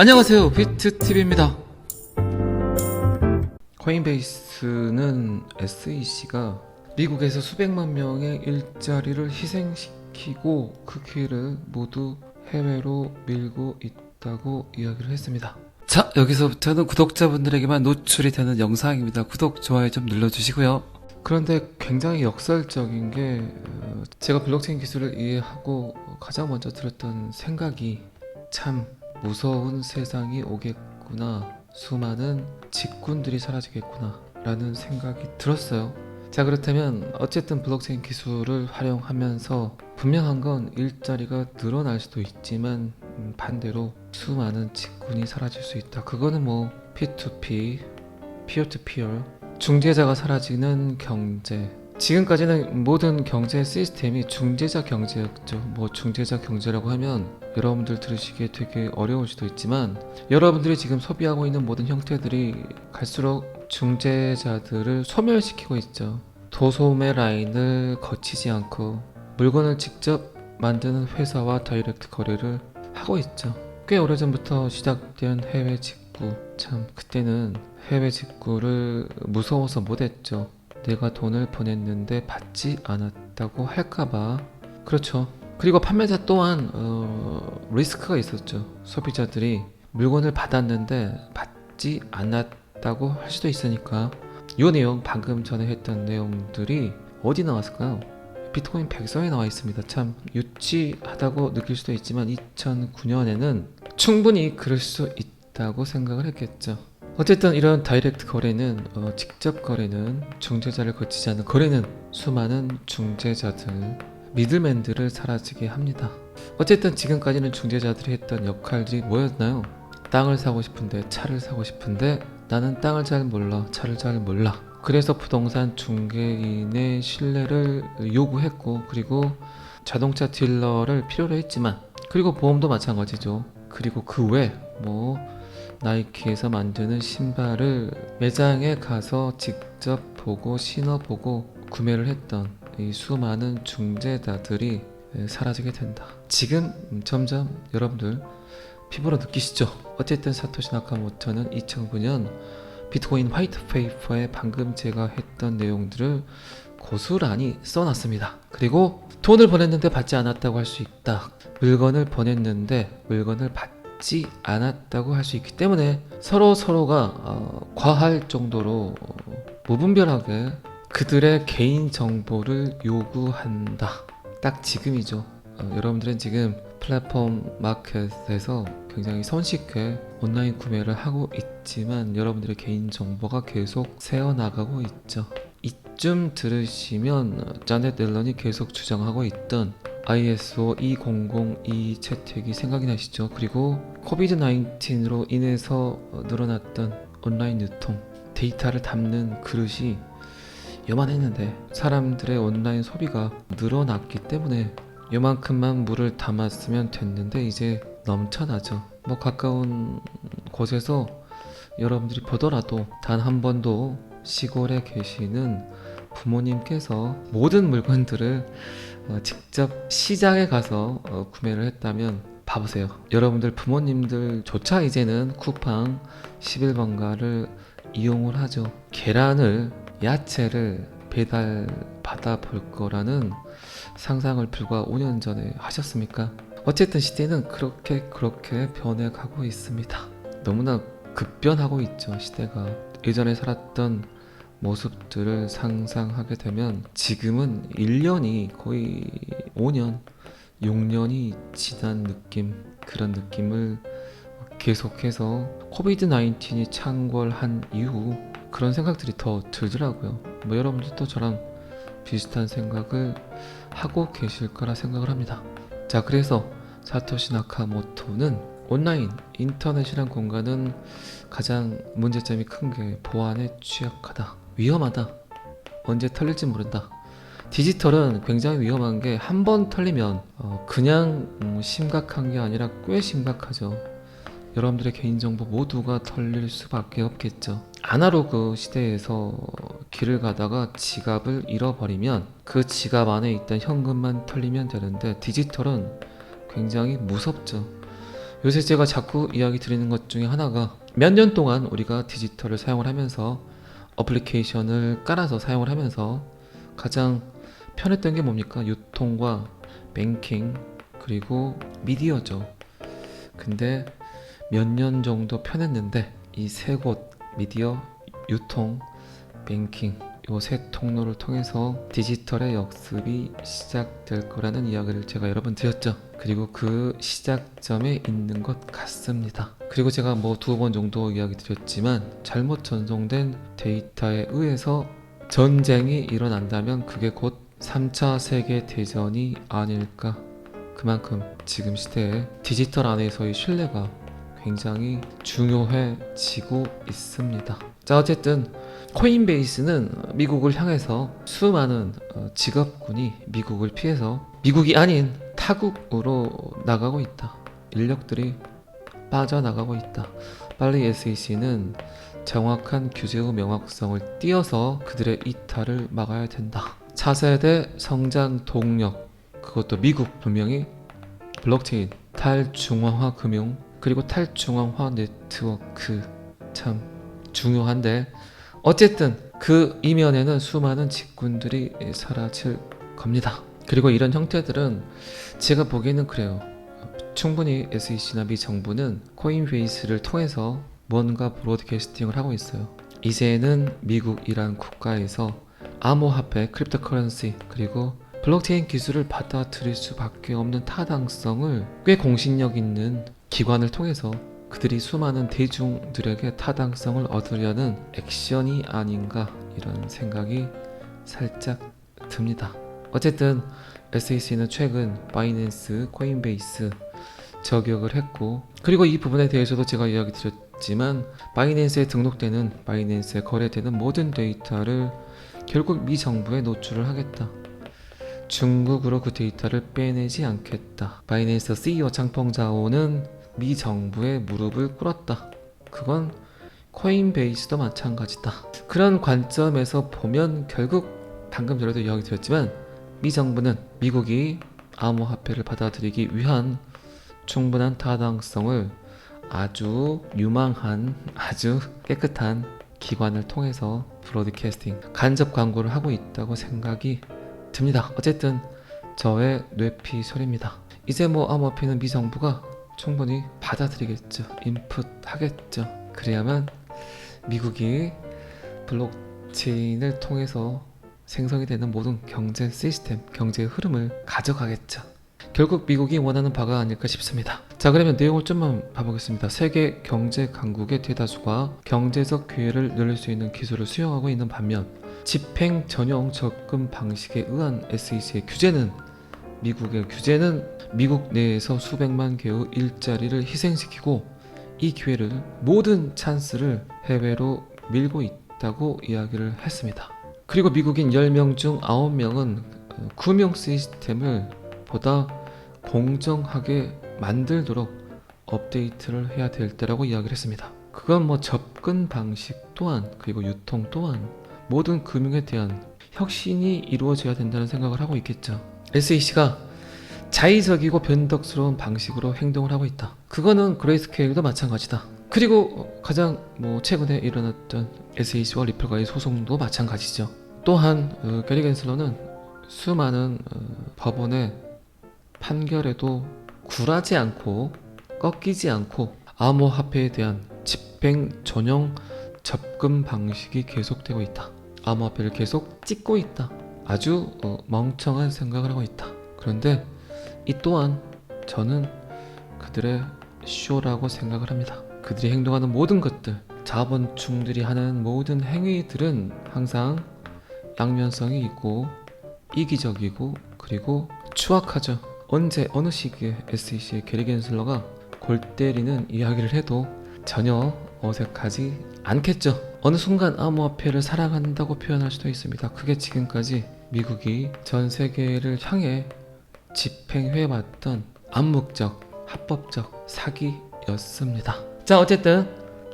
안녕하세요, 비트TV입니다. 코인베이스는 SEC가 미국에서 수백만 명의 일자리를 희생시키고 그 기회를 모두 해외로 밀고 있다고 이야기를 했습니다. 자, 여기서부터는 구독자분들에게만 노출이 되는 영상입니다. 구독, 좋아요 좀 눌러주시고요. 그런데 굉장히 역설적인 게 제가 블록체인 기술을 이해하고 가장 먼저 들었던 생각이 참 무서운 세상이 오겠구나, 수많은 직군들이 사라지겠구나 라는 생각이 들었어요. 자, 그렇다면 어쨌든 블록체인 기술을 활용하면서 분명한 건 일자리가 늘어날 수도 있지만 반대로 수많은 직군이 사라질 수 있다. 그거는 뭐 P2P, Peer-to-Peer, 중재자가 사라지는 경제. 지금까지는 모든 경제 시스템이 중재자 경제였죠. 뭐 중재자 경제라고 하면 여러분들 들으시기에 되게 어려울 수도 있지만 여러분들이 지금 소비하고 있는 모든 형태들이 갈수록 중재자들을 소멸시키고 있죠. 도소매 라인을 거치지 않고 물건을 직접 만드는 회사와 다이렉트 거래를 하고 있죠. 꽤 오래전부터 시작된 해외 직구. 참 그때는 해외 직구를 무서워서 못했죠. 내가 돈을 보냈는데 받지 않았다고 할까봐. 그렇죠. 그리고 판매자 또한 리스크가 있었죠. 소비자들이 물건을 받았는데 받지 않았다고 할 수도 있으니까. 이 내용, 방금 전에 했던 내용들이 어디 나왔을까요? 비트코인 백서에 나와 있습니다. 참 유치하다고 느낄 수도 있지만 2009년에는 충분히 그럴 수 있다고 생각을 했겠죠. 어쨌든 이런 다이렉트 거래는 직접 거래는 중재자를 거치지 않는 거래는 수많은 중재자들, 미들맨들을 사라지게 합니다. 어쨌든 지금까지는 중재자들이 했던 역할들이 뭐였나요? 땅을 사고 싶은데, 차를 사고 싶은데 나는 땅을 잘 몰라, 차를 잘 몰라. 그래서 부동산 중개인의 신뢰를 요구했고, 그리고 자동차 딜러를 필요로 했지만, 그리고 보험도 마찬가지죠. 그리고 그 외 뭐 나이키에서 만드는 신발을 매장에 가서 직접 보고 신어보고 구매를 했던 이 수많은 중재자들이 사라지게 된다. 지금 점점 여러분들 피부로 느끼시죠? 어쨌든 사토시 나카모토는 2009년 비트코인 화이트 페이퍼에 방금 제가 했던 내용들을 고스란히 써놨습니다. 그리고 돈을 보냈는데 받지 않았다고 할 수 있다. 물건을 보냈는데 물건을 받지 않았다고 할 수 있기 때문에 서로가 과할 정도로 무분별하게 그들의 개인 정보를 요구한다. 딱 지금이죠. 여러분들은 지금 플랫폼 마켓에서 굉장히 손쉽게 온라인 구매를 하고 있지만 여러분들의 개인 정보가 계속 새어나가고 있죠. 이쯤 들으시면 자넷 앨런이 계속 주장하고 있던 ISO 2002 채택이 생각이 나시죠? 그리고 코비드 19으로 인해서 늘어났던 온라인 유통, 데이터를 담는 그릇이 요만했는데 사람들의 온라인 소비가 늘어났기 때문에 요만큼만 물을 담았으면 됐는데 이제 넘쳐나죠. 뭐 가까운 곳에서 여러분들이 보더라도 단 한 번도 시골에 계시는 부모님께서 모든 물건들을 직접 시장에 가서 구매를 했다면 봐보세요. 여러분들 부모님들조차 이제는 쿠팡 11번가를 이용을 하죠. 계란을, 야채를 배달 받아 볼 거라는 상상을 불과 5년 전에 하셨습니까? 어쨌든 시대는 그렇게 변해가고 있습니다. 너무나 급변하고 있죠. 시대가 예전에 살았던 모습들을 상상하게 되면 지금은 1년이 거의 5년, 6년이 지난 느낌, 그런 느낌을 계속해서 코비드 19이 창궐한 이후 그런 생각들이 더 들더라고요. 뭐 여러분들도 저랑 비슷한 생각을 하고 계실 거라 생각을 합니다. 자, 그래서 사토시 나카모토는 온라인, 인터넷이란 공간은 가장 문제점이 큰 게 보안에 취약하다, 위험하다, 언제 털릴지 모른다. 디지털은 굉장히 위험한 게 한 번 털리면 그냥 심각한 게 아니라 꽤 심각하죠. 여러분들의 개인정보 모두가 털릴 수밖에 없겠죠. 아날로그 시대에서 길을 가다가 지갑을 잃어버리면 그 지갑 안에 있던 현금만 털리면 되는데 디지털은 굉장히 무섭죠. 요새 제가 자꾸 이야기 드리는 것 중에 하나가 몇 년 동안 우리가 디지털을 사용을 하면서 어플리케이션을 깔아서 사용을 하면서 가장 편했던 게 뭡니까? 유통과 뱅킹 그리고 미디어죠. 근데 몇 년 정도 편했는데 이 세 곳 미디어, 유통, 뱅킹 요 세 통로를 통해서 디지털의 역습이 시작될 거라는 이야기를 제가 여러 번 드렸죠. 그리고 그 시작점에 있는 것 같습니다. 그리고 제가 뭐 2번 정도 이야기 드렸지만 잘못 전송된 데이터에 의해서 전쟁이 일어난다면 그게 곧 3차 세계대전이 아닐까. 그만큼 지금 시대에 디지털 안에서의 신뢰가 굉장히 중요해지고 있습니다. 자, 어쨌든 코인베이스는 미국을 향해서 수많은 직업군이 미국을 피해서 미국이 아닌 타국으로 나가고 있다. 인력들이 빠져나가고 있다. 빨리 SEC는 정확한 규제의 명확성을 띄어서 그들의 이탈을 막아야 된다. 차세대 성장 동력, 그것도 미국 분명히 블록체인, 탈중앙화 금융, 그리고 탈중앙화 네트워크 참 중요한데 어쨌든 그 이면에는 수많은 직군들이 사라질 겁니다. 그리고 이런 형태들은 제가 보기에는 그래요. 충분히 SEC나 미 정부는 코인베이스를 통해서 뭔가 브로드캐스팅을 하고 있어요. 이제는 미국이란 국가에서 암호화폐, 크립토커런시 그리고 블록체인 기술을 받아들일 수밖에 없는 타당성을 꽤 공신력 있는 기관을 통해서 그들이 수많은 대중들에게 타당성을 얻으려는 액션이 아닌가 이런 생각이 살짝 듭니다. 어쨌든 SEC는 최근 바이낸스, 코인베이스 저격을 했고 그리고 이 부분에 대해서도 제가 이야기 드렸지만 바이낸스에 등록되는 바이낸스에 거래되는 모든 데이터를 결국 미 정부에 노출을 하겠다. 중국으로 그 데이터를 빼내지 않겠다. 바이낸스 CEO 장펑자오는 미 정부의 무릎을 꿇었다. 그건 코인베이스도 마찬가지다. 그런 관점에서 보면 결국 방금 전에도 이야기 드렸지만 미 정부는 미국이 암호화폐를 받아들이기 위한 충분한 타당성을 아주 유망한 아주 깨끗한 기관을 통해서 브로드캐스팅 간접 광고를 하고 있다고 생각이 듭니다. 어쨌든 저의 뇌피셜입니다. 이제 뭐 암호화폐는 미 정부가 충분히 받아들이겠죠. 인풋하겠죠. 그래야만 미국이 블록체인을 통해서 생성이 되는 모든 경제 시스템, 경제의 흐름을 가져가겠죠. 결국 미국이 원하는 바가 아닐까 싶습니다. 자, 그러면 내용을 좀만 봐보겠습니다. 세계 경제 강국의 대다수가 경제적 기회를 늘릴 수 있는 기술을 수용하고 있는 반면 집행 전용 접근 방식에 의한 SEC의 규제는 미국의 규제는 미국 내에서 수백만 개의 일자리를 희생시키고 이 기회를 모든 찬스를 해외로 밀고 있다고 이야기를 했습니다. 그리고 미국인 10명 중 9명은 금융 시스템을 보다 공정하게 만들도록 업데이트를 해야 될 때라고 이야기를 했습니다. 그건 뭐 접근 방식 또한 그리고 유통 또한 모든 금융에 대한 혁신이 이루어져야 된다는 생각을 하고 있겠죠. SEC가 자의적이고 변덕스러운 방식으로 행동을 하고 있다. 그거는 그레이스케일도 마찬가지다. 그리고 가장 최근에 일어났던 SEC와 리플과의 소송도 마찬가지죠. 또한 게리 겐슬러는 수많은 법원의 판결에도 굴하지 않고 꺾이지 않고 암호화폐에 대한 집행 전용 접근 방식이 계속되고 있다. 암호화폐를 계속 찍고 있다. 아주 멍청한 생각을 하고 있다. 그런데 이 또한 저는 그들의 쇼라고 생각을 합니다. 그들이 행동하는 모든 것들, 자본충들이 하는 모든 행위들은 항상 양면성이 있고 이기적이고 그리고 추악하죠. 언제 어느 시기에 SEC의 게리 겐슬러가 골 때리는 이야기를 해도 전혀 어색하지 않겠죠. 어느 순간 암호화폐를 사랑한다고 표현할 수도 있습니다. 그게 지금까지 미국이 전 세계를 향해 집행해왔던 암묵적, 합법적 사기였습니다. 자, 어쨌든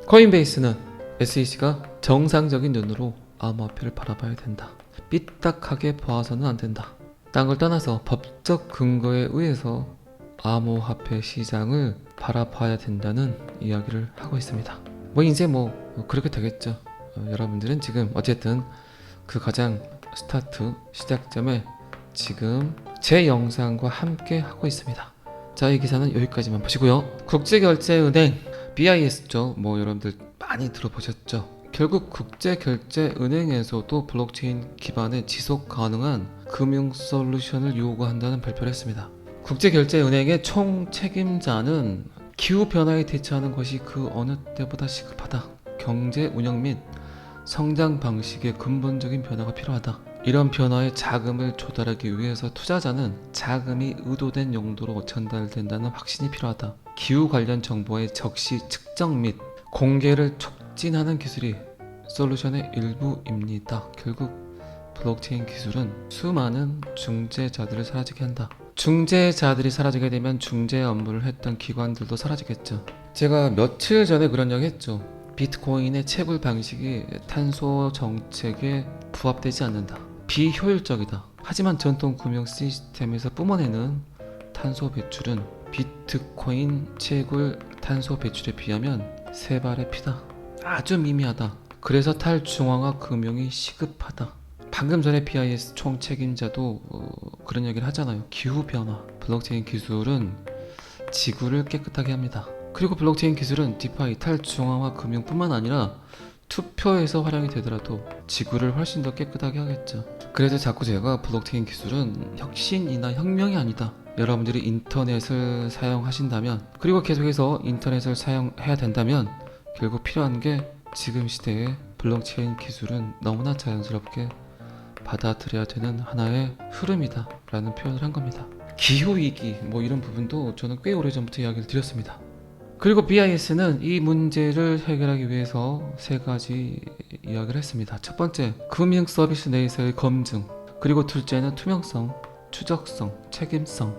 코인베이스는 SEC가 정상적인 눈으로 암호화폐를 바라봐야 된다. 삐딱하게 봐서는 안 된다. 딴 걸 떠나서 법적 근거에 의해서 암호화폐 시장을 바라봐야 된다는 이야기를 하고 있습니다. 뭐 이제 뭐 그렇게 되겠죠. 여러분들은 지금 어쨌든 그 가장 스타트 시작점에 지금 제 영상과 함께 하고 있습니다. 자, 이 기사는 여기까지만 보시고요. 국제결제은행 BIS죠. 뭐 여러분들 많이 들어보셨죠. 결국 국제결제은행에서도 블록체인 기반의 지속 가능한 금융 솔루션을 요구한다는 발표를 했습니다. 국제결제은행의 총 책임자는 기후변화에 대처하는 것이 그 어느 때보다 시급하다. 경제 운영 및 성장 방식의 근본적인 변화가 필요하다. 이런 변화에 자금을 조달하기 위해서 투자자는 자금이 의도된 용도로 전달된다는 확신이 필요하다. 기후 관련 정보의 적시 측정 및 공개를 촉진하는 기술이 솔루션의 일부입니다. 결국 블록체인 기술은 수많은 중재자들을 사라지게 한다. 중재자들이 사라지게 되면 중재 업무를 했던 기관들도 사라지겠죠. 제가 며칠 전에 그런 이야기 했죠. 비트코인의 채굴 방식이 탄소 정책에 부합되지 않는다. 비효율적이다. 하지만 전통 금융 시스템에서 뿜어내는 탄소 배출은 비트코인 채굴 탄소 배출에 비하면 3발의 피다. 아주 미미하다. 그래서 탈중앙화 금융이 시급하다. 방금 전에 BIS 총 책임자도 그런 얘기를 하잖아요. 기후변화. 블록체인 기술은 지구를 깨끗하게 합니다. 그리고 블록체인 기술은 디파이, 탈중앙화 금융뿐만 아니라 투표에서 활용이 되더라도 지구를 훨씬 더 깨끗하게 하겠죠. 그래서 자꾸 제가 블록체인 기술은 혁신이나 혁명이 아니다. 여러분들이 인터넷을 사용하신다면, 그리고 계속해서 인터넷을 사용해야 된다면 결국 필요한 게 지금 시대의 블록체인 기술은 너무나 자연스럽게 받아들여야 되는 하나의 흐름이다 라는 표현을 한 겁니다. 기후위기 뭐 이런 부분도 저는 꽤 오래전부터 이야기를 드렸습니다. 그리고 BIS는 이 문제를 해결하기 위해서 3가지 이야기를 했습니다. 첫 번째, 금융 서비스 내에서의 검증, 그리고 둘째는 투명성, 추적성, 책임성,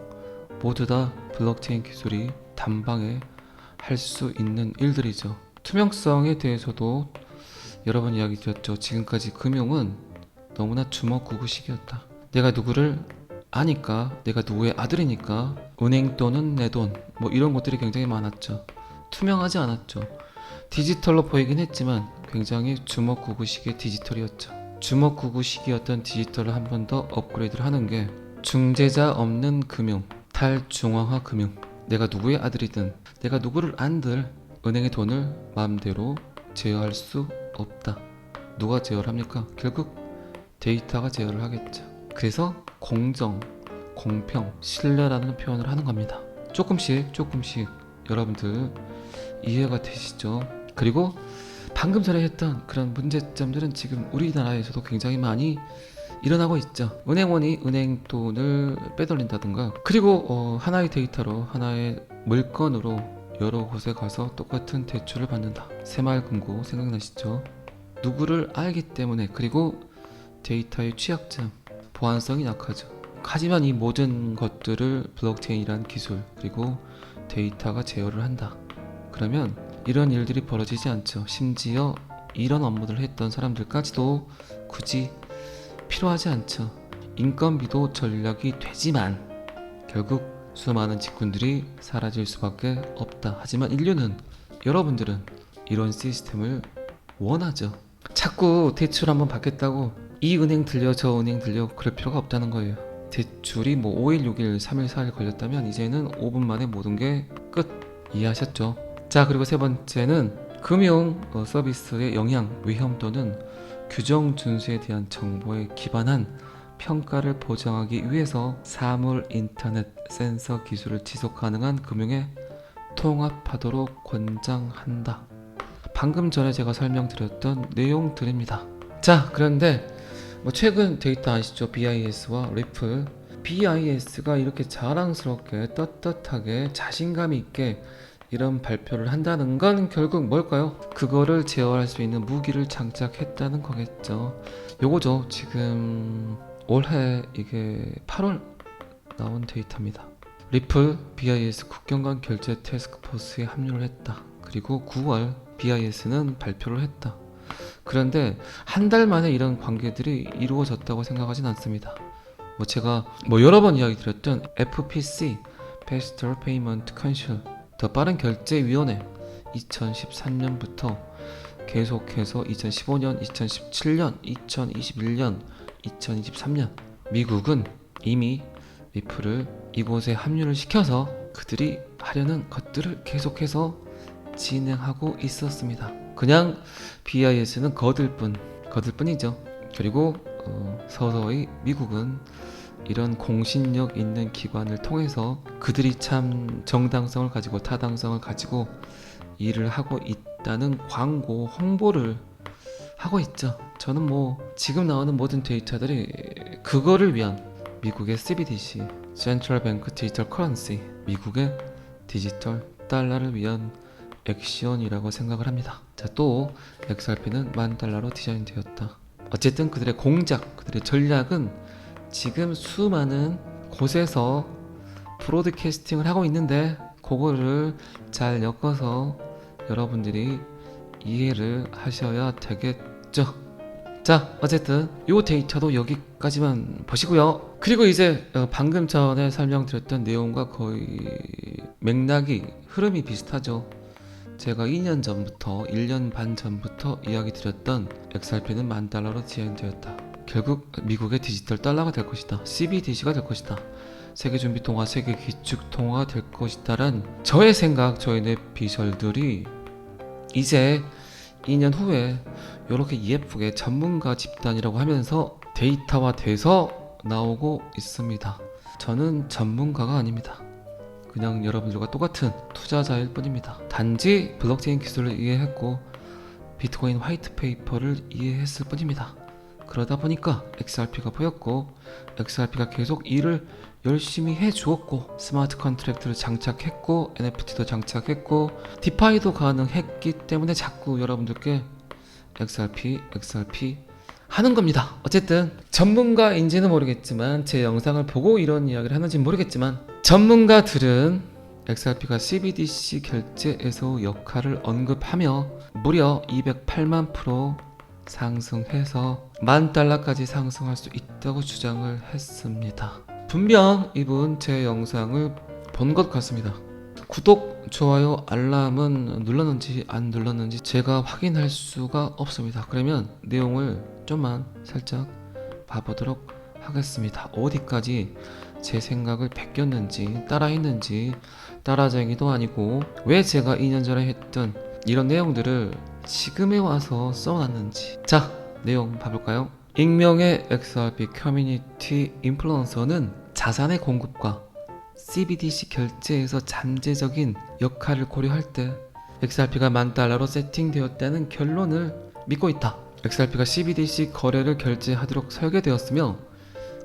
모두 다 블록체인 기술이 단방에 할 수 있는 일들이죠. 투명성에 대해서도 여러 번 이야기 드렸죠. 지금까지 금융은 너무나 주먹구구식이었다. 내가 누구를 아니까, 내가 누구의 아들이니까 은행 돈은 내 돈, 뭐 이런 것들이 굉장히 많았죠. 투명하지 않았죠. 디지털로 보이긴 했지만 굉장히 주먹구구식의 디지털이었죠. 주먹구구식이었던 디지털을 한 번 더 업그레이드를 하는 게 중재자 없는 금융, 탈중앙화 금융. 내가 누구의 아들이든 내가 누구를 안들 은행의 돈을 마음대로 제어할 수 없다. 누가 제어를 합니까? 결국 데이터가 제어를 하겠죠. 그래서 공정, 공평, 신뢰라는 표현을 하는 겁니다. 조금씩 여러분들 이해가 되시죠? 그리고 방금 전에 했던 그런 문제점들은 지금 우리나라에서도 굉장히 많이 일어나고 있죠. 은행원이 은행 돈을 빼돌린다든가, 그리고 하나의 데이터로, 하나의 물건으로 여러 곳에 가서 똑같은 대출을 받는다. 새마을금고 생각나시죠? 누구를 알기 때문에, 그리고 데이터의 취약점, 보안성이 약하죠. 하지만 이 모든 것들을 블록체인이란 기술, 그리고 데이터가 제어를 한다. 그러면 이런 일들이 벌어지지 않죠. 심지어 이런 업무들을 했던 사람들까지도 굳이 필요하지 않죠. 인건비도 전략이 되지만 결국 수많은 직군들이 사라질 수밖에 없다. 하지만 인류는, 여러분들은 이런 시스템을 원하죠. 자꾸 대출 한번 받겠다고 이 은행 들려 저 은행 들려 그럴 필요가 없다는 거예요. 대출이 뭐 5일, 6일, 3일, 4일 걸렸다면 이제는 5분 만에 모든 게 끝. 이해하셨죠? 자, 그리고 3번째는 금융 서비스의 영향, 위험 또는 규정 준수에 대한 정보에 기반한 평가를 보장하기 위해서 사물 인터넷 센서 기술을 지속 가능한 금융에 통합하도록 권장한다. 방금 전에 제가 설명드렸던 내용들입니다. 자, 그런데 최근 데이터 아시죠? BIS와 리플. BIS가 이렇게 자랑스럽게 떳떳하게 자신감 있게 이런 발표를 한다는 건 결국 뭘까요? 그거를 제어할 수 있는 무기를 장착했다는 거겠죠. 요거죠. 지금 올해 이게 8월 나온 데이터입니다. 리플 BIS 국경 간 결제 태스크포스에 합류를 했다. 그리고 9월 BIS는 발표를 했다. 그런데 한 달 만에 이런 관계들이 이루어졌다고 생각하진 않습니다. 제가 여러 번 이야기 드렸던 FPC Faster Payment Council, 더 빠른 결제위원회 2013년부터 계속해서 2015년, 2017년, 2021년, 2023년 미국은 이미 리플을 이곳에 합류를 시켜서 그들이 하려는 것들을 계속해서 진행하고 있었습니다. 그냥 BIS는 거들뿐이죠. 그리고 서서히 미국은 이런 공신력 있는 기관을 통해서 그들이 참 정당성을 가지고 타당성을 가지고 일을 하고 있다는 광고 홍보를 하고 있죠. 저는 뭐 지금 나오는 모든 데이터들이 그거를 위한 미국의 CBDC, Central Bank Digital Currency, 미국의 디지털 달러를 위한 액션이라고 생각을 합니다. 자, 또 XRP는 $10,000로 디자인되었다. 어쨌든 그들의 공작, 그들의 전략은 지금 수많은 곳에서 브로드캐스팅을 하고 있는데 그거를 잘 엮어서 여러분들이 이해를 하셔야 되겠죠. 자, 어쨌든 이 데이터도 여기까지만 보시고요. 그리고 이제 방금 전에 설명드렸던 내용과 거의 맥락이 흐름이 비슷하죠. 제가 2년 전부터 1년 반 전부터 이야기 드렸던 XRP는 $10,000로 디자인되었다. 결국 미국의 디지털 달러가 될 것이다. CBDC가 될 것이다. 세계준비통화, 세계기축통화가 될 것이다란 저의 생각, 저의 뇌피셜들이 이제 2년 후에 이렇게 예쁘게 전문가 집단이라고 하면서 데이터화돼서 나오고 있습니다. 저는 전문가가 아닙니다. 그냥 여러분들과 똑같은 투자자일 뿐입니다. 단지 블록체인 기술을 이해했고 비트코인 화이트페이퍼를 이해했을 뿐입니다. 그러다 보니까 XRP가 보였고 XRP가 계속 일을 열심히 해주었고 스마트 컨트랙트를 장착했고 NFT도 장착했고 디파이도 가능했기 때문에 자꾸 여러분들께 XRP 하는 겁니다. 어쨌든 전문가인지는 모르겠지만 제 영상을 보고 이런 이야기를 하는지는 모르겠지만 전문가들은 XRP가 CBDC 결제에서 역할을 언급하며 무려 208만% 상승해서 $10,000까지 상승할 수 있다고 주장을 했습니다. 분명 이분 제 영상을 본 것 같습니다. 구독, 좋아요, 알람은 눌렀는지 안 눌렀는지 제가 확인할 수가 없습니다. 그러면 내용을 좀만 살짝 봐보도록 하겠습니다. 어디까지 제 생각을 베꼈는지 따라했는지 따라쟁이도 아니고 왜 제가 2년 전에 했던 이런 내용들을 지금에 와서 써놨는지. 자, 내용 봐볼까요? 익명의 XRP 커뮤니티 인플루언서는 자산의 공급과 CBDC 결제에서 잠재적인 역할을 고려할 때 XRP가 $10,000로 세팅되었다는 결론을 믿고 있다. XRP가 CBDC 거래를 결제하도록 설계되었으며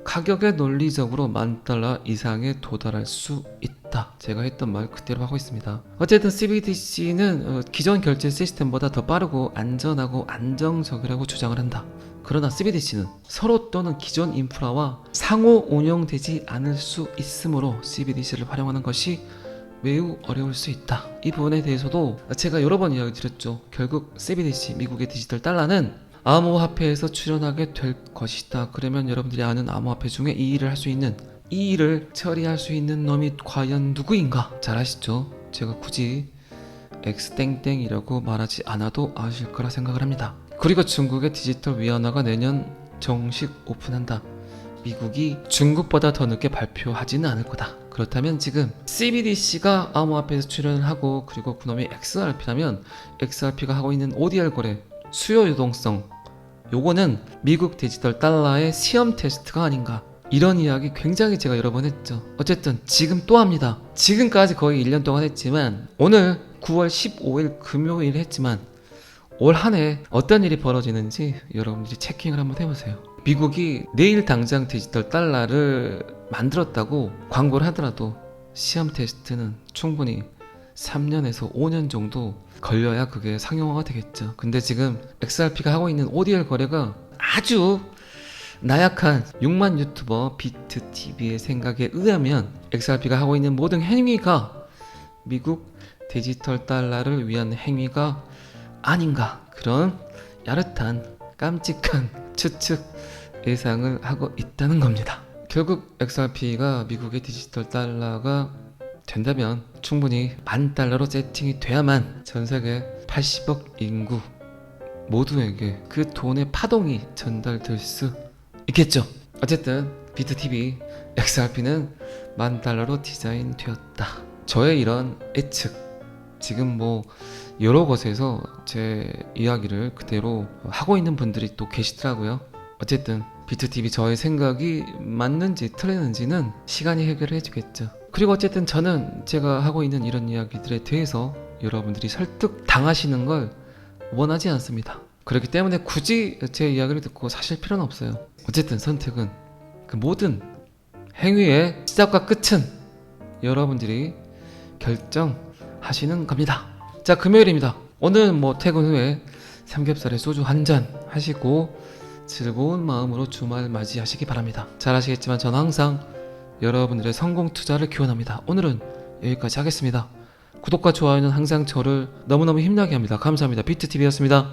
가격에 논리적으로 $10,000 이상에 도달할 수 있다. 제가 했던 말 그대로 하고 있습니다. 어쨌든 CBDC는 기존 결제 시스템보다 더 빠르고 안전하고 안정적이라고 주장을 한다. 그러나 CBDC는 서로 또는 기존 인프라와 상호 운영되지 않을 수 있으므로 CBDC를 활용하는 것이 매우 어려울 수 있다. 이 부분에 대해서도 제가 여러 번 이야기 드렸죠. 결국 CBDC, 미국의 디지털 달러는 암호화폐에서 출현하게 될 것이다. 그러면 여러분들이 아는 암호화폐 중에 이 일을 할 수 있는, 이 일을 처리할 수 있는 놈이 과연 누구인가? 잘 아시죠? 제가 굳이 X땡땡이라고 말하지 않아도 아실 거라 생각을 합니다. 그리고 중국의 디지털 위안화가 내년 정식 오픈한다. 미국이 중국보다 더 늦게 발표하지는 않을 거다. 그렇다면 지금 CBDC가 암호화폐에서 출현을 하고 그리고 그놈이 XRP라면 XRP가 하고 있는 ODR 거래, 수요 유동성, 요거는 미국 디지털 달러의 시험 테스트가 아닌가. 이런 이야기 굉장히 제가 여러 번 했죠. 어쨌든 지금 또 합니다. 지금까지 거의 1년 동안 했지만 오늘 9월 15일 금요일 했지만 올 한 해 어떤 일이 벌어지는지 여러분들이 체킹을 한번 해보세요. 미국이 내일 당장 디지털 달러를 만들었다고 광고를 하더라도 시험 테스트는 충분히 3년에서 5년 정도 걸려야 그게 상용화가 되겠죠. 근데 지금 XRP가 하고 있는 ODR 거래가 아주 나약한 6만 유튜버 비트TV의 생각에 의하면 XRP가 하고 있는 모든 행위가 미국 디지털 달러를 위한 행위가 아닌가, 그런 야릇한 깜찍한 추측 예상을 하고 있다는 겁니다. 결국 XRP가 미국의 디지털 달러가 된다면 충분히 $10,000로 세팅이 돼야만 전 세계 80억 인구 모두에게 그 돈의 파동이 전달될 수 있겠죠. 어쨌든 비트TV XRP는 $10,000로 디자인되었다. 저의 이런 예측, 지금 뭐 여러 곳에서 제 이야기를 그대로 하고 있는 분들이 또 계시더라고요. 어쨌든 비트TV 저의 생각이 맞는지 틀리는지는 시간이 해결해 주겠죠. 그리고 어쨌든 저는 제가 하고 있는 이런 이야기들에 대해서 여러분들이 설득 당하시는 걸 원하지 않습니다. 그렇기 때문에 굳이 제 이야기를 듣고 사실 필요는 없어요. 어쨌든 선택은, 그 모든 행위의 시작과 끝은 여러분들이 결정하시는 겁니다. 자, 금요일입니다. 오늘 뭐 퇴근 후에 삼겹살에 소주 한 잔 하시고 즐거운 마음으로 주말 맞이하시기 바랍니다. 잘 아시겠지만 저는 항상 여러분들의 성공 투자를 기원합니다. 오늘은 여기까지 하겠습니다. 구독과 좋아요는 항상 저를 너무너무 힘나게 합니다. 감사합니다. 비트TV였습니다.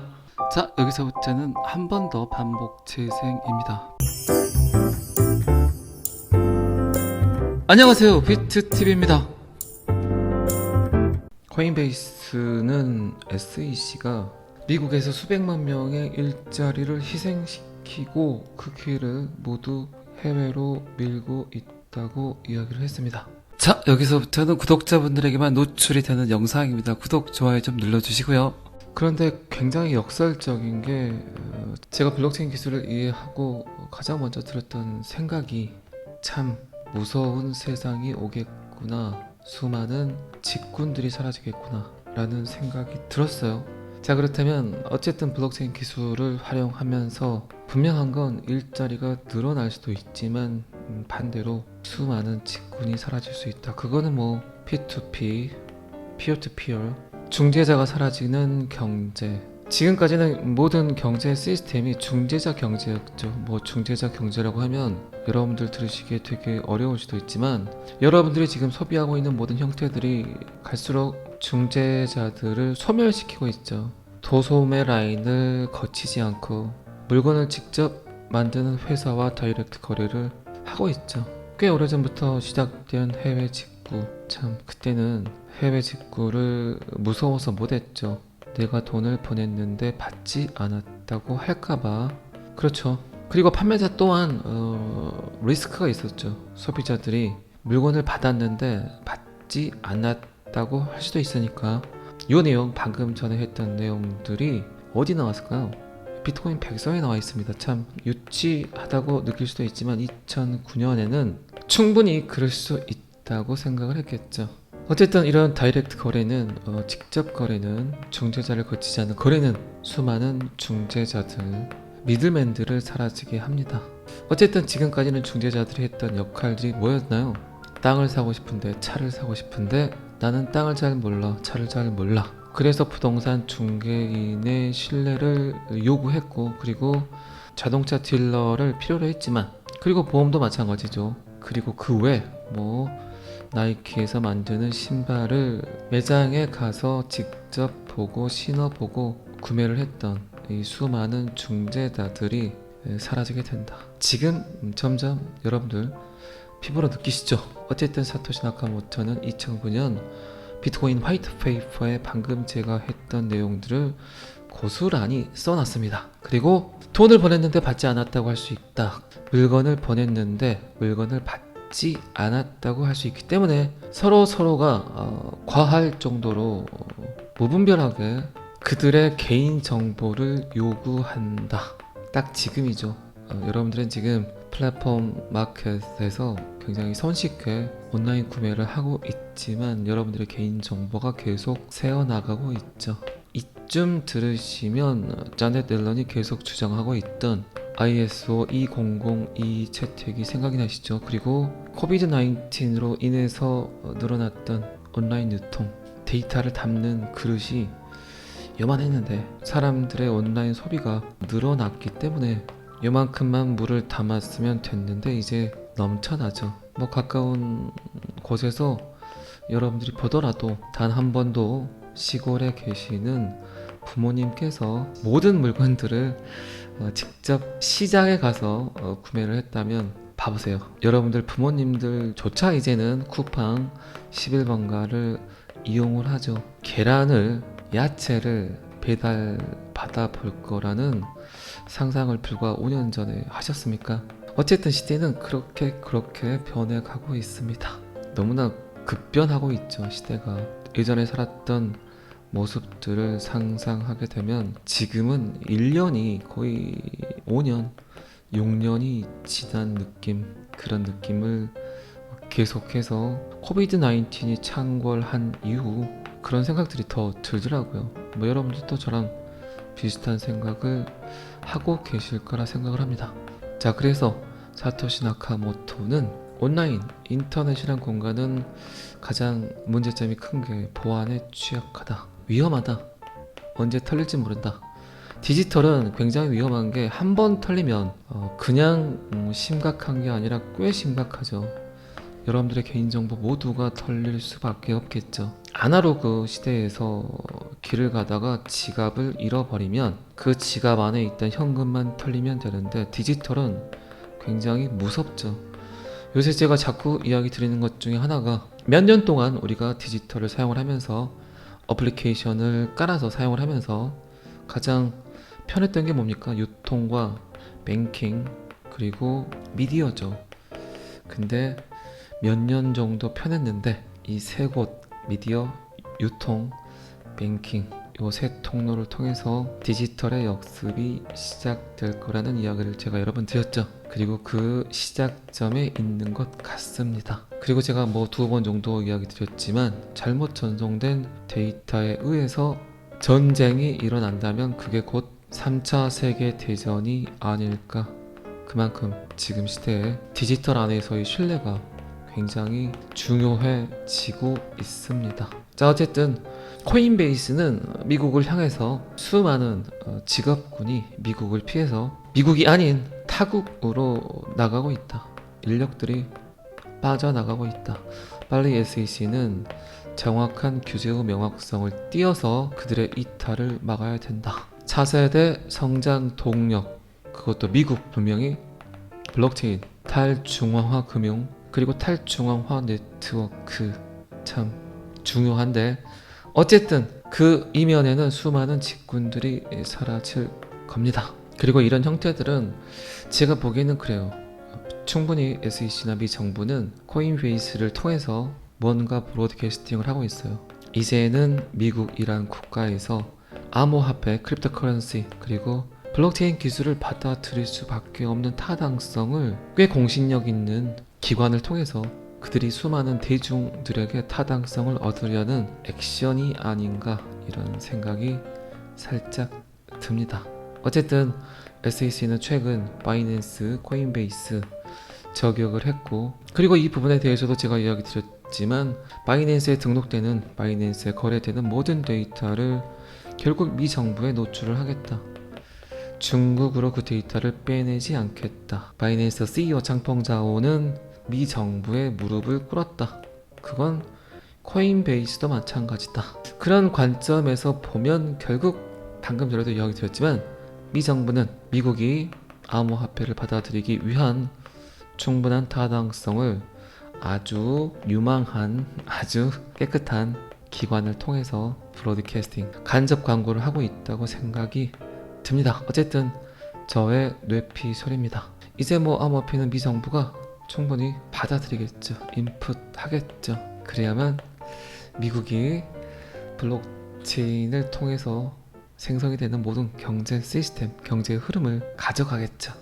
자, 여기서부터는 한 번 더 반복 재생입니다. 안녕하세요, 비트TV입니다. 코인베이스는 SEC가 미국에서 수백만 명의 일자리를 희생시키고 그 기회를 모두 해외로 밀고 있다고 이야기를 했습니다. 자, 여기서부터는 구독자분들에게만 노출이 되는 영상입니다. 구독, 좋아요 좀 눌러주시고요. 그런데 굉장히 역설적인 게 제가 블록체인 기술을 이해하고 가장 먼저 들었던 생각이, 참 무서운 세상이 오겠구나, 수많은 직군들이 사라지겠구나 라는 생각이 들었어요. 자, 그렇다면 어쨌든 블록체인 기술을 활용하면서 분명한 건 일자리가 늘어날 수도 있지만 반대로 수많은 직군이 사라질 수 있다. 그거는 뭐 P2P, Peer-to-Peer, 중재자가 사라지는 경제. 지금까지는 모든 경제 시스템이 중재자 경제였죠. 뭐 중재자 경제라고 하면 여러분들 들으시기에 되게 어려울 수도 있지만, 여러분들이 지금 소비하고 있는 모든 형태들이 갈수록 중재자들을 소멸시키고 있죠. 도소매 라인을 거치지 않고 물건을 직접 만드는 회사와 다이렉트 거래를 하고 있죠. 꽤 오래전부터 시작된 해외 직구, 참 그때는 해외 직구를 무서워서 못했죠. 내가 돈을 보냈는데 받지 않았다고 할까봐. 그렇죠. 그리고 판매자 또한 리스크가 있었죠. 소비자들이 물건을 받았는데 받지 않았다고 할 수도 있으니까. 이 내용, 방금 전에 했던 내용들이 어디 나왔을까요? 비트코인 백서에 나와 있습니다. 참 유치하다고 느낄 수도 있지만 2009년에는 충분히 그럴 수 있다고 생각을 했겠죠. 어쨌든 이런 다이렉트 거래는 직접 거래는 중재자를 거치지 않는 거래는 수많은 중재자들, 미들맨들을 사라지게 합니다. 어쨌든 지금까지는 중재자들이 했던 역할들이 뭐였나요? 땅을 사고 싶은데, 차를 사고 싶은데 나는 땅을 잘 몰라, 차를 잘 몰라. 그래서 부동산 중개인의 신뢰를 요구했고, 그리고 자동차 딜러를 필요로 했지만, 그리고 보험도 마찬가지죠. 그리고 그 외 뭐 나이키에서 만드는 신발을 매장에 가서 직접 보고 신어보고 구매를 했던 이 수많은 중재자들이 사라지게 된다. 지금 점점 여러분들 피부로 느끼시죠? 어쨌든 사토시 나카모토는 2009년 비트코인 화이트 페이퍼에 방금 제가 했던 내용들을 고스란히 써놨습니다. 그리고 돈을 보냈는데 받지 않았다고 할 수 있다. 물건을 보냈는데 물건을 받지 않았다고 할 수 있기 때문에 서로가 과할 정도로 무분별하게 그들의 개인 정보를 요구한다. 딱 지금이죠. 여러분들은 지금 플랫폼 마켓에서 굉장히 손쉽게 온라인 구매를 하고 있지만 여러분들의 개인 정보가 계속 새어나가고 있죠. 이쯤 들으시면 자넷 앨런이 계속 주장하고 있던 ISO 20022 채택이 생각이 나시죠. 그리고 코비드 19으로 인해서 늘어났던 온라인 유통, 데이터를 담는 그릇이 요만했는데 사람들의 온라인 소비가 늘어났기 때문에 요만큼만 물을 담았으면 됐는데 이제 넘쳐나죠. 뭐 가까운 곳에서 여러분들이 보더라도 단 한 번도 시골에 계시는 부모님께서 모든 물건들을 직접 시장에 가서 구매를 했다면 봐보세요. 여러분들 부모님들조차 이제는 쿠팡 11번가를 이용을 하죠. 계란을, 야채를 배달 받아 볼 거라는 상상을 불과 5년 전에 하셨습니까? 어쨌든 시대는 그렇게 변해가고 있습니다. 너무나 급변하고 있죠. 시대가 예전에 살았던 모습들을 상상하게 되면 지금은 1년이 거의 5년, 6년이 지난 느낌, 그런 느낌을 계속해서 코비드 19이 창궐한 이후 그런 생각들이 더 들더라고요. 뭐 여러분들도 저랑 비슷한 생각을 하고 계실 거라 생각을 합니다. 자, 그래서 사토시 나카모토는 온라인, 인터넷이란 공간은 가장 문제점이 큰 게 보안에 취약하다, 위험하다, 언제 털릴지 모른다. 디지털은 굉장히 위험한 게 한 번 털리면 그냥 심각한 게 아니라 꽤 심각하죠. 여러분들의 개인정보 모두가 털릴 수밖에 없겠죠. 아날로그 시대에서 길을 가다가 지갑을 잃어버리면 그 지갑 안에 있던 현금만 털리면 되는데 디지털은 굉장히 무섭죠. 요새 제가 자꾸 이야기 드리는 것 중에 하나가 몇 년 동안 우리가 디지털을 사용을 하면서 어플리케이션을 깔아서 사용을 하면서 가장 편했던 게 뭡니까? 유통과 뱅킹 그리고 미디어죠. 근데 몇 년 정도 편했는데 이 세 곳 미디어, 유통, 뱅킹 요 세 통로를 통해서 디지털의 역습이 시작될 거라는 이야기를 제가 여러 번 드렸죠. 그리고 그 시작점에 있는 것 같습니다. 그리고 제가 뭐 2번 정도 이야기 드렸지만 잘못 전송된 데이터에 의해서 전쟁이 일어난다면 그게 곧 3차 세계대전이 아닐까. 그만큼 지금 시대에 디지털 안에서의 신뢰가 굉장히 중요해지고 있습니다. 자, 어쨌든 코인베이스는 미국을 향해서 수많은 직업군이 미국을 피해서 미국이 아닌 타국으로 나가고 있다. 인력들이 빠져나가고 있다. 빨리 SEC는 정확한 규제의 명확성을 띄어서 그들의 이탈을 막아야 된다. 차세대 성장 동력, 그것도 미국, 분명히 블록체인, 탈중앙화 금융, 그리고 탈중앙화 네트워크 참 중요한데 어쨌든 그 이면에는 수많은 직군들이 사라질 겁니다. 그리고 이런 형태들은 제가 보기에는 그래요. 충분히 SEC나 미 정부는 코인베이스를 통해서 뭔가 브로드캐스팅을 하고 있어요. 이제는 미국이란 국가에서 암호화폐, 크립토커런시 그리고 블록체인 기술을 받아들일 수밖에 없는 타당성을 꽤 공신력 있는 기관을 통해서 그들이 수많은 대중들에게 타당성을 얻으려는 액션이 아닌가 이런 생각이 살짝 듭니다. 어쨌든 SEC는 최근 바이낸스, 코인베이스 저격을 했고 그리고 이 부분에 대해서도 제가 이야기 드렸지만 바이낸스에 등록되는 바이낸스에 거래되는 모든 데이터를 결국 미 정부에 노출을 하겠다. 중국으로 그 데이터를 빼내지 않겠다. 바이낸스 CEO 장펑자오는 미 정부의 무릎을 꿇었다. 그건 코인베이스도 마찬가지다. 그런 관점에서 보면 결국 방금 전에도 이야기 드렸지만 미 정부는 미국이 암호화폐를 받아들이기 위한 충분한 타당성을 아주 유망한 아주 깨끗한 기관을 통해서 브로드캐스팅 간접 광고를 하고 있다고 생각이 듭니다. 어쨌든 저의 뇌피셜입니다. 이제 뭐 암호화폐는 미 정부가 충분히 받아들이겠죠. 인풋하겠죠. 그래야만 미국이 블록체인을 통해서 생성이 되는 모든 경제 시스템, 경제의 흐름을 가져가겠죠.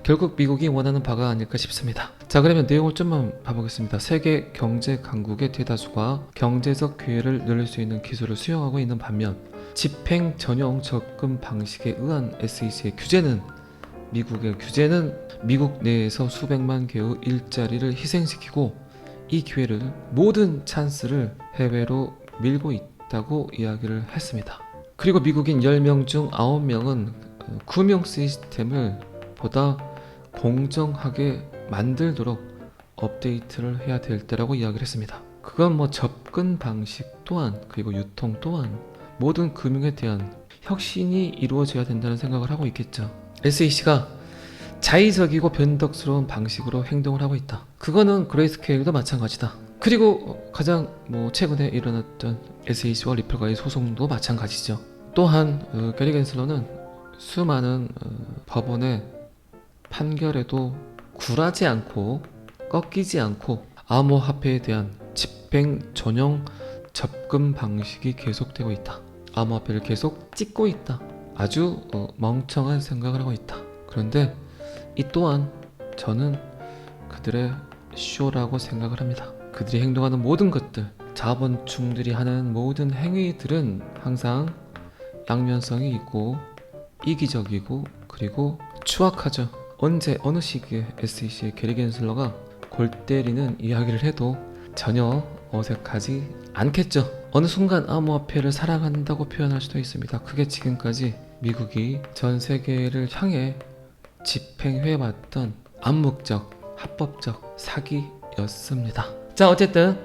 결국 미국이 원하는 바가 아닐까 싶습니다. 자, 그러면 내용을 좀만 봐보겠습니다. 세계 경제 강국의 대다수가 경제적 기회를 늘릴 수 있는 기술을 수용하고 있는 반면 집행 전용 접근 방식에 의한 SEC의 규제는 미국 내에서 수백만 개의 일자리를 희생시키고 이 기회를 모든 찬스를 해외로 밀고 있다고 이야기를 했습니다. 그리고 미국인 10명 중 9명은 금융 시스템을 보다 공정하게 만들도록 업데이트를 해야 될 때라고 이야기를 했습니다. 그건 뭐 접근 방식 또한 그리고 유통 또한 모든 금융에 대한 혁신이 이루어져야 된다는 생각을 하고 있겠죠. SEC가 자의적이고 변덕스러운 방식으로 행동을 하고 있다. 그거는 그레이스케일도 마찬가지다. 그리고 가장 최근에 일어났던 SEC와 리플과의 소송도 마찬가지죠. 또한 게리 겐슬러는 수많은 법원의 판결에도 굴하지 않고 꺾이지 않고 암호화폐에 대한 집행 전형 접근 방식이 계속되고 있다. 암호화폐를 계속 찍고 있다. 아주 멍청한 생각을 하고 있다. 그런데 이 또한 저는 그들의 쇼라고 생각을 합니다. 그들이 행동하는 모든 것들, 자본충들이 하는 모든 행위들은 항상 양면성이 있고 이기적이고 그리고 추악하죠. 언제 어느 시기에 SEC의 게리 겐슬러가 골 때리는 이야기를 해도 전혀 어색하지 않겠죠. 어느 순간 암호화폐를 사랑한다고 표현할 수도 있습니다. 그게 지금까지 미국이 전 세계를 향해 집행해왔던 암묵적, 합법적 사기였습니다. 자, 어쨌든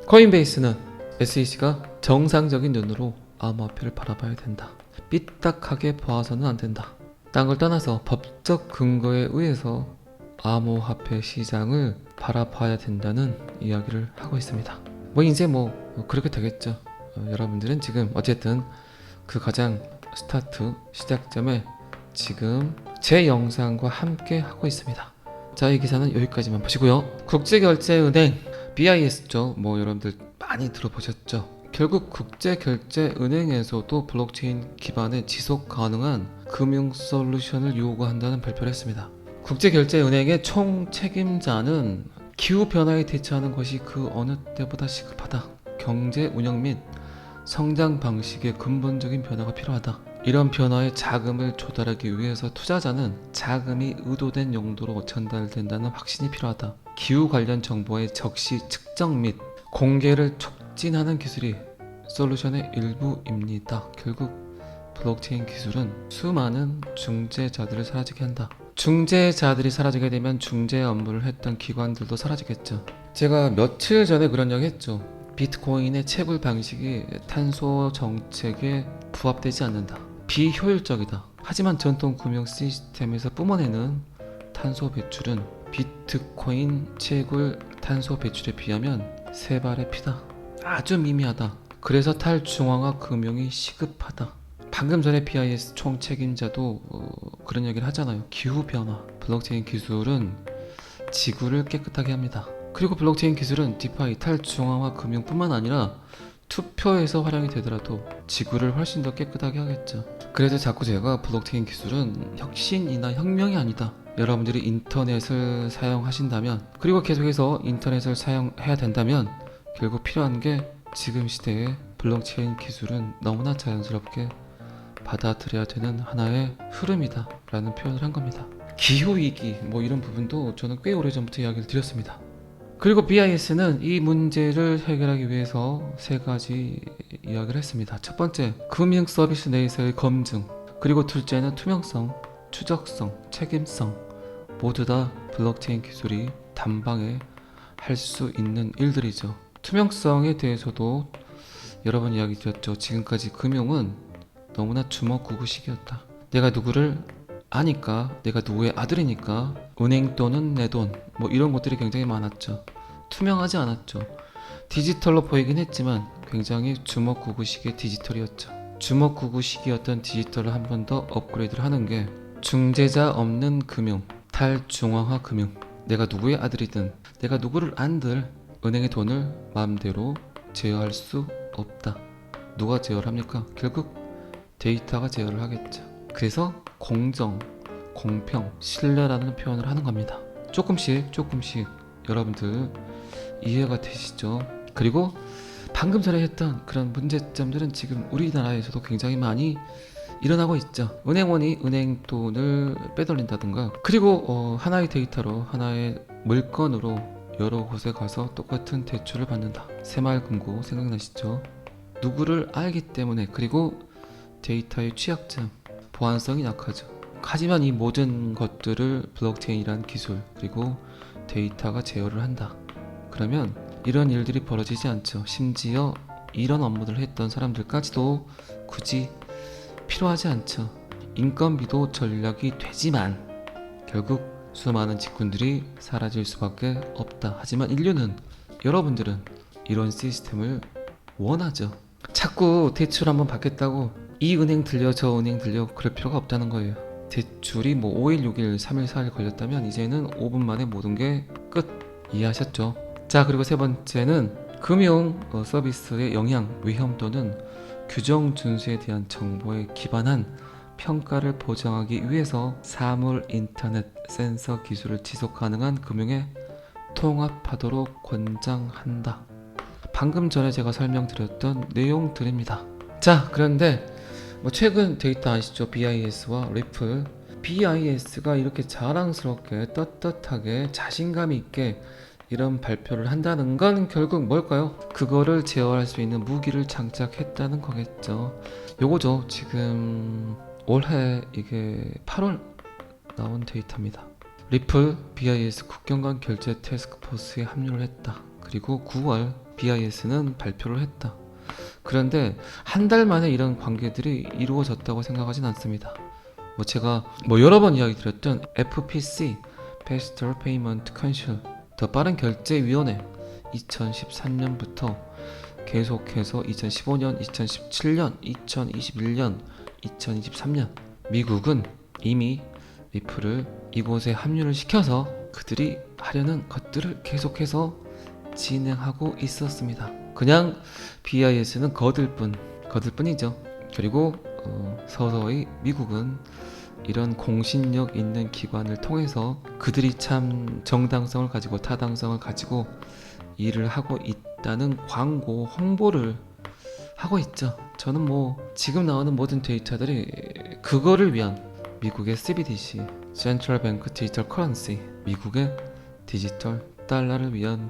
코인베이스는 SEC가 정상적인 눈으로 암호화폐를 바라봐야 된다. 삐딱하게 봐서는 안 된다. 딴 걸 떠나서 법적 근거에 의해서 암호화폐 시장을 바라봐야 된다는 이야기를 하고 있습니다. 이제 그렇게 되겠죠. 여러분들은 지금 어쨌든 그 가장 스타트 시작점에 지금 제 영상과 함께 하고 있습니다. 자, 이 기사는 여기까지만 보시고요. 국제결제은행 BIS죠. 여러분들 많이 들어보셨죠. 결국 국제결제은행에서도 블록체인 기반의 지속 가능한 금융 솔루션을 요구한다는 발표를 했습니다. 국제결제은행의 총 책임자는 기후변화에 대처하는 것이 그 어느 때보다 시급하다. 경제 운영 및 성장 방식의 근본적인 변화가 필요하다. 이런 변화에 자금을 조달하기 위해서 투자자는 자금이 의도된 용도로 전달된다는 확신이 필요하다. 기후 관련 정보의 적시 측정 및 공개를 촉진하는 기술이 솔루션의 일부입니다. 결국 블록체인 기술은 수많은 중재자들을 사라지게 한다. 중재자들이 사라지게 되면 중재 업무를 했던 기관들도 사라지겠죠. 제가 며칠 전에 그런 이야기 했죠. 비트코인의 채굴 방식이 탄소 정책에 부합되지 않는다. 비효율적이다. 하지만 전통 금융 시스템에서 뿜어내는 탄소 배출은 비트코인 채굴 탄소 배출에 비하면 3발의 피다. 아주 미미하다. 그래서 탈중앙화 금융이 시급하다. 방금 전에 BIS 총 책임자도 그런 얘기를 하잖아요. 기후변화. 블록체인 기술은 지구를 깨끗하게 합니다. 그리고 블록체인 기술은 디파이, 탈중앙화 금융뿐만 아니라 투표에서 활용이 되더라도 지구를 훨씬 더 깨끗하게 하겠죠. 그래서 자꾸 제가 블록체인 기술은 혁신이나 혁명이 아니다. 여러분들이 인터넷을 사용하신다면, 그리고 계속해서 인터넷을 사용해야 된다면 결국 필요한 게 지금 시대의 블록체인 기술은 너무나 자연스럽게 받아들여야 되는 하나의 흐름이다 라는 표현을 한 겁니다. 기후위기 이런 부분도 저는 꽤 오래전부터 이야기를 드렸습니다. 그리고 BIS는 이 문제를 해결하기 위해서 3가지 이야기를 했습니다. 첫 번째, 금융 서비스 내에서의 검증, 그리고 둘째는 투명성, 추적성, 책임성, 모두 다 블록체인 기술이 단방에 할 수 있는 일들이죠. 투명성에 대해서도 여러 번 이야기 드렸죠. 지금까지 금융은 너무나 주먹구구식이었다. 내가 누구를 아니까, 내가 누구의 아들이니까 은행 돈은 내 돈, 이런 것들이 굉장히 많았죠. 투명하지 않았죠. 디지털로 보이긴 했지만 굉장히 주먹구구식의 디지털이었죠. 주먹구구식이었던 디지털을 한 번 더 업그레이드를 하는 게 중재자 없는 금융, 탈중앙화 금융. 내가 누구의 아들이든 내가 누구를 안들 은행의 돈을 마음대로 제어할 수 없다. 누가 제어를 합니까? 결국 데이터가 제어를 하겠죠. 그래서 공정, 공평, 신뢰라는 표현을 하는 겁니다. 조금씩 여러분들 이해가 되시죠? 그리고 방금 전에 했던 그런 문제점들은 지금 우리나라에서도 굉장히 많이 일어나고 있죠. 은행원이 은행 돈을 빼돌린다든가, 그리고 하나의 데이터로, 하나의 물건으로 여러 곳에 가서 똑같은 대출을 받는다. 새마을금고 생각나시죠? 누구를 알기 때문에, 그리고 데이터의 취약점, 보안성이 약하죠. 하지만 이 모든 것들을 블록체인이란 기술, 그리고 데이터가 제어를 한다. 그러면 이런 일들이 벌어지지 않죠. 심지어 이런 업무들을 했던 사람들까지도 굳이 필요하지 않죠. 인건비도 전략이 되지만 결국 수많은 직군들이 사라질 수밖에 없다. 하지만 인류는, 여러분들은 이런 시스템을 원하죠. 자꾸 대출 한번 받겠다고 이 은행 들려 저 은행 들려 그럴 필요가 없다는 거예요. 대출이 뭐 5일, 6일, 3일, 4일 걸렸다면 이제는 5분 만에 모든 게 끝. 이해하셨죠? 자, 그리고 세 번째는 금융 서비스의 영향, 위험 또는 규정 준수에 대한 정보에 기반한 평가를 보장하기 위해서 사물 인터넷 센서 기술을 지속 가능한 금융에 통합하도록 권장한다. 방금 전에 제가 설명드렸던 내용들입니다. 자, 그런데 최근 데이터 아시죠? BIS와 리플. BIS가 이렇게 자랑스럽게 떳떳하게 자신감 있게 이런 발표를 한다는 건 결국 뭘까요? 그거를 제어할 수 있는 무기를 장착했다는 거겠죠. 요거죠. 지금 올해 이게 8월 나온 데이터입니다. 리플, BIS 국경 간 결제 태스크포스에 합류를 했다. 그리고 9월 BIS는 발표를 했다. 그런데 한 달 만에 이런 관계들이 이루어졌다고 생각하진 않습니다. 제가 여러 번 이야기 드렸던 FPC, Faster Payment Council, 더 빠른 결제위원회 2013년부터 계속해서 2015년, 2017년, 2021년, 2023년 미국은 이미 리플을 이곳에 합류를 시켜서 그들이 하려는 것들을 계속해서 진행하고 있었습니다. 그냥 BIS는 거들뿐이죠. 그리고 서서히 미국은 이런 공신력 있는 기관을 통해서 그들이 참 정당성을 가지고 타당성을 가지고 일을 하고 있다는 광고 홍보를 하고 있죠. 저는 지금 나오는 모든 데이터들이 그거를 위한 미국의 CBDC, Central Bank Digital Currency, 미국의 디지털 달러를 위한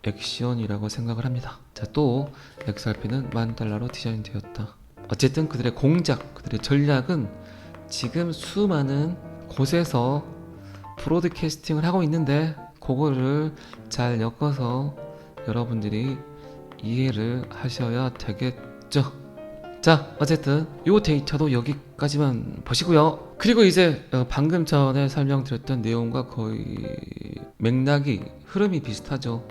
액션이라고 생각을 합니다. 자, 또 XRP는 $10,000로 디자인되었다. 어쨌든 그들의 공작, 그들의 전략은 지금 수많은 곳에서 브로드캐스팅을 하고 있는데 그거를 잘 엮어서 여러분들이 이해를 하셔야 되겠죠. 자, 어쨌든 이 데이터도 여기까지만 보시고요. 그리고 이제 방금 전에 설명드렸던 내용과 거의 맥락이 흐름이 비슷하죠.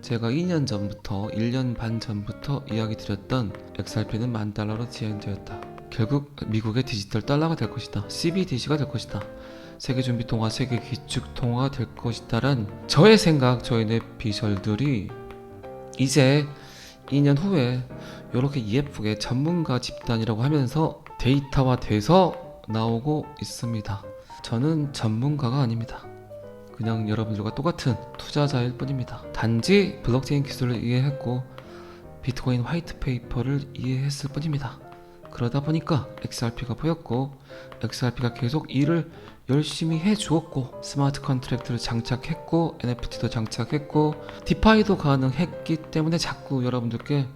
제가 2년 전부터 1년 반 전부터 이야기 드렸던 XRP는 $10,000로 디자인되었다. 결국 미국의 디지털 달러가 될 것이다. CBDC가 될 것이다. 세계준비통화, 세계기축통화가 될 것이다란 저의 생각, 저의 뇌피셜들이 이제 2년 후에 이렇게 예쁘게 전문가 집단이라고 하면서 데이터화돼서 나오고 있습니다. 저는 전문가가 아닙니다. 그냥 여러분들과 똑같은 투자자일 뿐입니다. 단지 블록체인 기술을 이해했고 비트코인 화이트페이퍼를 이해했을 뿐입니다. 그러다 보니까 XRP가 보였고 XRP가 계속 일을 열심히 해주었고 스마트 컨트랙트를 장착했고 NFT도 장착했고 디파이도 가능했기 때문에 자꾸 여러분들께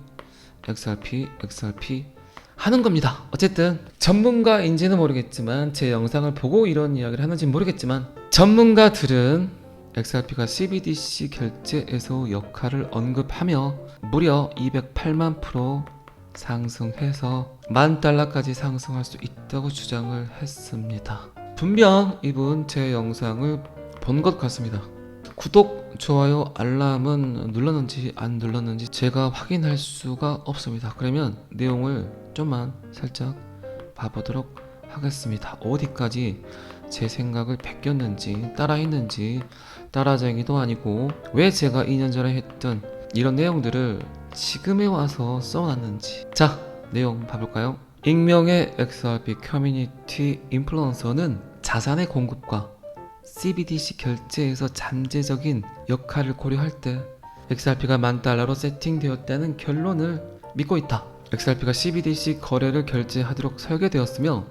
XRP 하는 겁니다. 어쨌든 전문가인지는 모르겠지만 제 영상을 보고 이런 이야기를 하는지는 모르겠지만 전문가들은 XRP가 CBDC 결제에서 역할을 언급하며 무려 208만 % 상승해서 $10,000까지 상승할 수 있다고 주장을 했습니다. 분명 이분 제 영상을 본 것 같습니다. 구독, 좋아요, 알람은 눌렀는지 안 눌렀는지 제가 확인할 수가 없습니다. 그러면 내용을 좀만 살짝 봐보도록 하겠습니다. 어디까지 제 생각을 베꼈는지 따라했는지 따라쟁이도 아니고 왜 제가 2년 전에 했던 이런 내용들을 지금에 와서 써놨는지. 자, 내용 봐볼까요? 익명의 XRP 커뮤니티 인플루언서는 자산의 공급과 CBDC 결제에서 잠재적인 역할을 고려할 때 XRP가 $10,000로 세팅되었다는 결론을 믿고 있다. XRP가 CBDC 거래를 결제하도록 설계되었으며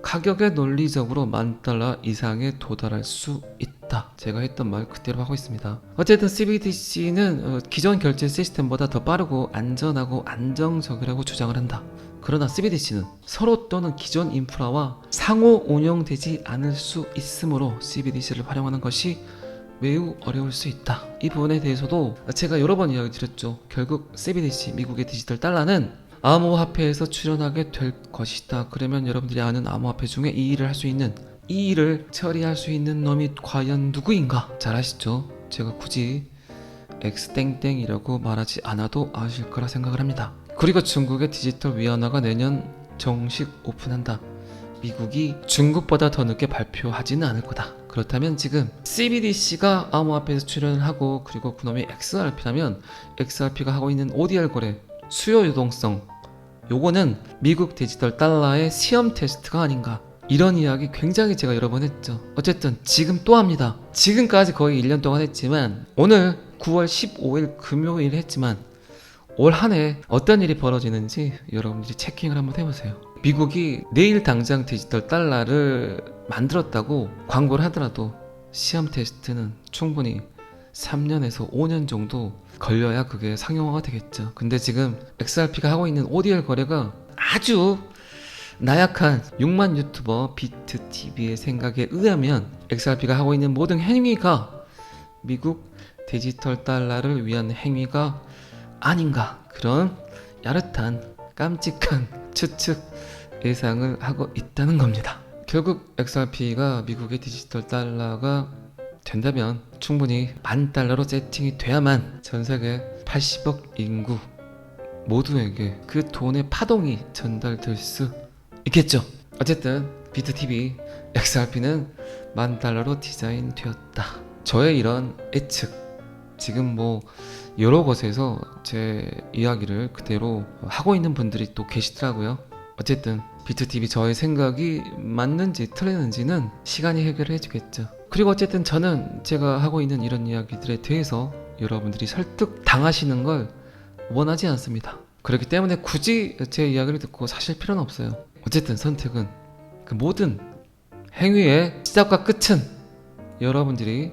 가격에 논리적으로 $10,000 이상에 도달할 수 있다. 제가 했던 말 그대로 하고 있습니다. 어쨌든 CBDC는 기존 결제 시스템보다 더 빠르고 안전하고 안정적이라고 주장을 한다. 그러나 CBDC는 서로 또는 기존 인프라와 상호 운영되지 않을 수 있으므로 CBDC를 활용하는 것이 매우 어려울 수 있다. 이 부분에 대해서도 제가 여러 번 이야기 드렸죠. 결국 CBDC, 미국의 디지털 달러는 암호화폐에서 출현하게 될 것이다. 그러면 여러분들이 아는 암호화폐 중에 이 일을 할 수 있는 이 일을 처리할 수 있는 놈이 과연 누구인가? 잘 아시죠? 제가 굳이 X땡땡이라고 말하지 않아도 아실 거라 생각을 합니다. 그리고 중국의 디지털 위안화가 내년 정식 오픈한다. 미국이 중국보다 더 늦게 발표하지는 않을 거다. 그렇다면 지금 CBDC가 암호화폐에서 출연을 하고, 그리고 그놈이 XRP라면 XRP가 하고 있는 ODR 거래, 수요 유동성, 요거는 미국 디지털 달러의 시험 테스트가 아닌가, 이런 이야기 굉장히 제가 여러 번 했죠. 어쨌든 지금 또 합니다. 지금까지 거의 1년 동안 했지만, 오늘 9월 15일 금요일 했지만 올 한 해 어떤 일이 벌어지는지 여러분들이 체킹을 한번 해보세요. 미국이 내일 당장 디지털 달러를 만들었다고 광고를 하더라도 시험 테스트는 충분히 3년에서 5년 정도 걸려야 그게 상용화가 되겠죠. 근데 지금 XRP가 하고 있는 ODR 거래가 아주 나약한 6만 유튜버 비트TV의 생각에 의하면 XRP가 하고 있는 모든 행위가 미국 디지털 달러를 위한 행위가 아닌가, 그런 야릇한 깜찍한 추측 예상을 하고 있다는 겁니다. 결국 XRP가 미국의 디지털 달러가 된다면 충분히 $10,000로 세팅이 돼야만 전 세계 80억 인구 모두에게 그 돈의 파동이 전달될 수 있겠죠. 어쨌든 비트TV XRP는 $10,000로 디자인되었다. 저의 이런 예측, 지금 뭐 여러 곳에서 제 이야기를 그대로 하고 있는 분들이 또 계시더라고요. 어쨌든 비트TV 저의 생각이 맞는지 틀리는지는 시간이 해결해 주겠죠. 그리고 어쨌든 저는 제가 하고 있는 이런 이야기들에 대해서 여러분들이 설득 당하시는 걸 원하지 않습니다. 그렇기 때문에 굳이 제 이야기를 듣고 사실 필요는 없어요. 어쨌든 선택은, 그 모든 행위의 시작과 끝은 여러분들이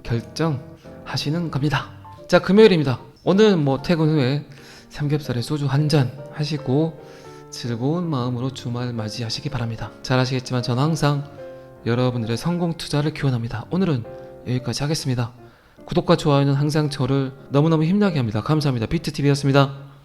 결정하시는 겁니다. 자, 금요일입니다. 오늘 뭐 퇴근 후에 삼겹살에 소주 한 잔 하시고 즐거운 마음으로 주말 맞이하시기 바랍니다. 잘 아시겠지만 저는 항상 여러분들의 성공 투자를 기원합니다. 오늘은 여기까지 하겠습니다. 구독과 좋아요는 항상 저를 너무너무 힘나게 합니다. 감사합니다. 비트TV였습니다.